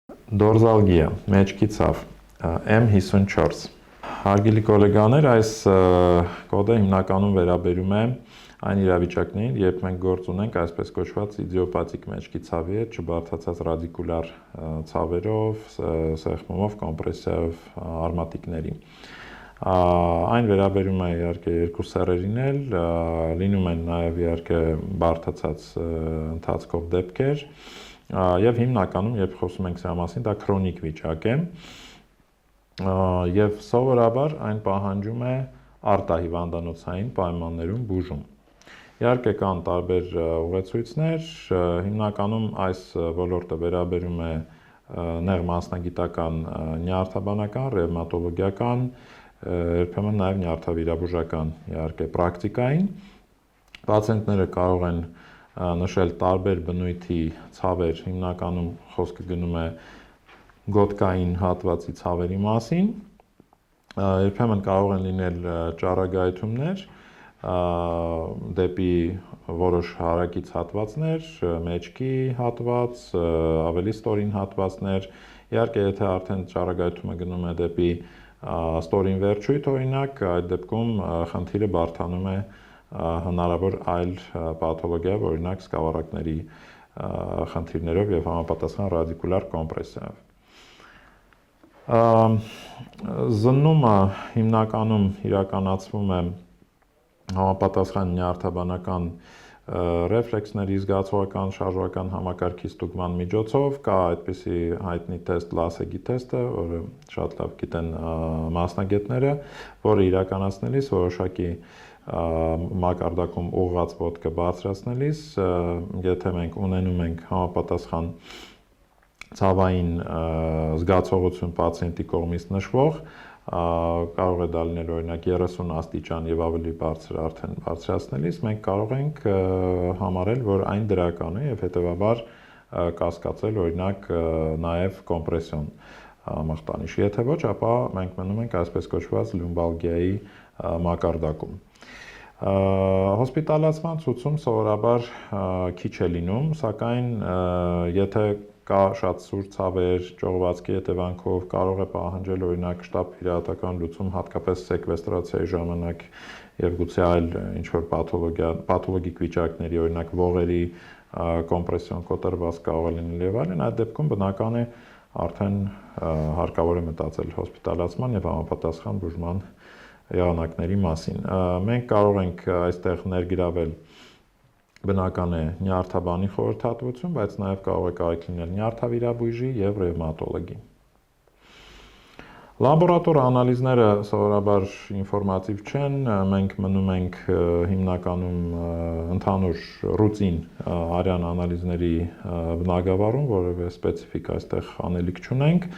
Դորզալգիա, մեջքի ցավ, M54։ Հարգելի գոլեգաներ, այս կոդը հիմնականում վերաբերում է այն իրավիճակներին, երբ մենք գործ ունենք այսպես կոչված իդիոպաթիկ մեջքի ցավի հետ, չբարդացած ռադիկուլար ցավերով, սեղմումով, կոմպրեսիայով արմատիկների։ Այն վերաբերում է իհարկե երկու սեռերին էլ, լինում են նաև իհարկե բարդացած ընթացքով դեպքեր, եւ հիմնականում, երբ խոսում ենք սրա մասին, դա քրոնիկ վիճակ է, եւ սովորաբար այն պահանջում է արտահիվանդանոցային պայմաններում բուժում։ Իհարկե կան տարբեր ուղեցույցներ, հիմնականում այս ոլորտը վերաբերում է նեղ մասնագիտական նյարդաբանական, ռևմատոլոգիական, երբեմն նաև նյարդավիրաբուժական իհարկե պրակտիկային։ Պացիենտները կարող են նշել տարբեր բնույթի ցավեր, հիմնականում խոսքը գնում է գոտկային հատվածի ցավերի մասին, երբեմն կարող են լինել ճառագայթումներ դեպի որոշ հարակից հատվածներ, մեջքի հատված, ավելի ստորին հատվածներ, իհարկե եթե արդեն ճառագայթումը գնում է դեպի ստորին վերջույթ, օրինակ, այդ դեպքում խնդիրը բարդանում է հնարավոր այլ պաթոլոգիայով, օրինակ սկավառակների խնդիրներով եւ համապատասխան ռադիկուլար կոմպրեսիայով։ Զննումը հիմնականում իրականացվում է համապատասխան նյարդաբանական ռեֆլեքսների զգացողական շարժողական համակարգի ստուգման միջոցով, կա այդպիսի հայտնի թեստ Լասեգի թեստը, որը շատ լավ գիտեն մասնագետները, որը իրականացնելիս որոշակի մակարդակում ուղղված ոտքը բարձրացնելիս, եթե մենք ունենում ենք համապատասխան ցավային զգացողություն պացիենտի կողմից նշվող, կարող է դա լինել օրինակ 30 աստիճան եւ ավելի բարձր արդեն բարձրացնելիս, մենք կարող ենք համարել, որ այն դրական է եւ հետեւաբար կասկածել օրինակ նաեւ կոմպրեսիոն մղտանիշ։ Եթե ոչ, ապա մենք մնում ենք այսպես կոչված լյումբալգիայի մակարդակում։ Հոսպիտալացման ցուցում սովորաբար քիչ է լինում, սակայն եթե կա շատ սուր ցավեր, ճողվածքի հետևանքով կարող է պահանջել օրինակ շտապ վիրահատական լուծում, հատկապես սեկվեստրացիայի ժամանակ եւ գուցե այլ ինչ-որ պաթոլոգիկ վիճակների, օրինակ ողերի կոմպրեսիոն կոտրված կարող է լինել եւ այլն, այդ դեպքում բնական է արդեն հարկավոր է մտածել հոսպիտալացման եւ համապատասխան բուժման եղանակների մասին։ Մենք կարող ենք այստեղ ներգրավել բնական է նյարդաբանի խորհրդատվություն, բայց նաև կարող է կարիք լինել նյարդավիրաբույժի եւ ռևմատոլոգի։ Լաբորատոր անալիզները սովորաբար ինֆորմատիվ չեն, մենք մնում ենք հիմնականում ընդհանուր ռուտին արյան անալիզների բնագավառում, որևէ սպეციფիկ այստեղ անելիք չունենք։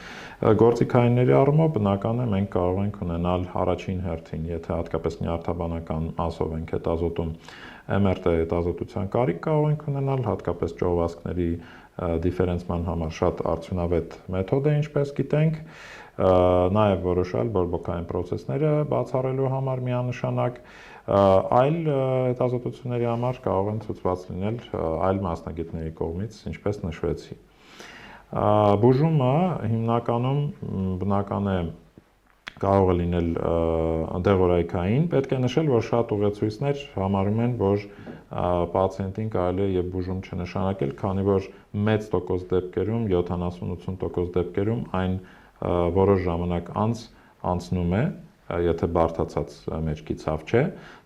Գործիքայինների առումով բնական է մենք կարող ենք ունենալ առաջին հերթին, եթե հատկապես նյարդաբանական մասով ենք հետազոտում, MRT հետազոտության կարիք կարող ենք ունենալ, հատկապես ճողվածքների դիֆերենցման համար շատ արդյունավետ մեթոդ է, ինչպես գիտենք, նաև որոշ այլ բորբոքային պրոցեսները բացառելու համար միանշանակ, այլ հետազոտությունների համար կարող են ցուցված լինել այլ մասնագետների կողմից, ինչպես նշվեցի։ Բուժումը հիմնականում բնական է կարող է լինել դեղորայքային, պետք է նշել, որ շատ ուղեցույցներ համարում են, որ պացիենտին կարելի է եւ բուժում չնշանակել, քանի որ մեծ տոկոս դեպքերում, 70-80% դեպքերում այն որոշ ժամանակ անց անցնում է, եթե բարդացած մեջքի ցավ չէ,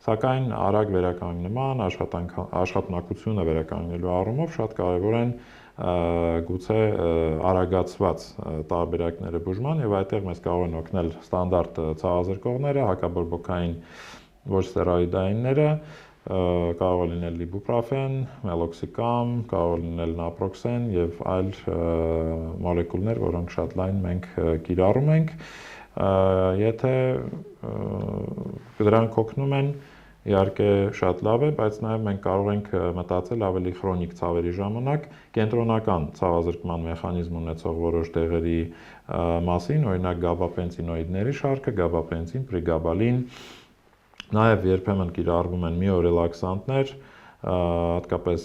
սակայն արագ վերականգնման, աշխատունակությունը վերականգնելու առումով շատ կարևոր են գուցե արագացված տարբերակները բուժման եւ այդտեղ մեզ կարող են օգնել ստանդարտ ցավազրկողները, հակաբորբոքային ոչ ստերոիդայինները, կարող է լինել իբուպրոֆեն, մելոքսիկամ, կարող է լինել նապրոքսեն եւ այլ մոլեկուլներ, որոնք շատ լայն մենք կիրառում ենք։ Եթե դրանք օգնում են, իհարկե շատ լավ է, բայց նաև մենք կարող ենք մտածել ավելի քրոնիկ ցավերի ժամանակ կենտրոնական ցավազրկման մեխանիզմ ունեցող որոշ դեղերի մասին, օրինակ գաբապենտինոիդների շարքը, գաբապենտին, պրիգաբալին, նաև երբեմն կիրառվում են միորելաքսանտներ, հատկապես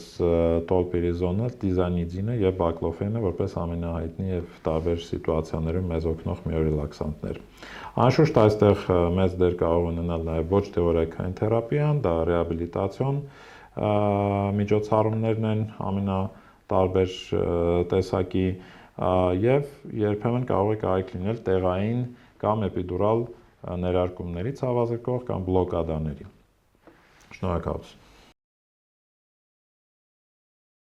տոլպիրիզոնը, տիզանիդինը եւ բակլոֆենը որպես ամենահայտնի եւ տարբեր սիտուացիաներում մեզ օգնող միորելաքսանտներ։ Անշուշտ այստեղ մեծ դեր կարող ունենալ նաեւ ոչ թեորիական թերապիան, դա ռեաբիլիտացիոն միջոցառումներն են ամենատարբեր տեսակի եւ երբեմն կարող է կարիք լինել տեղային կամ էպիդուրալ ներարկումների ցավազրկող կամ բլոկադաների։ Շնորհակալություն։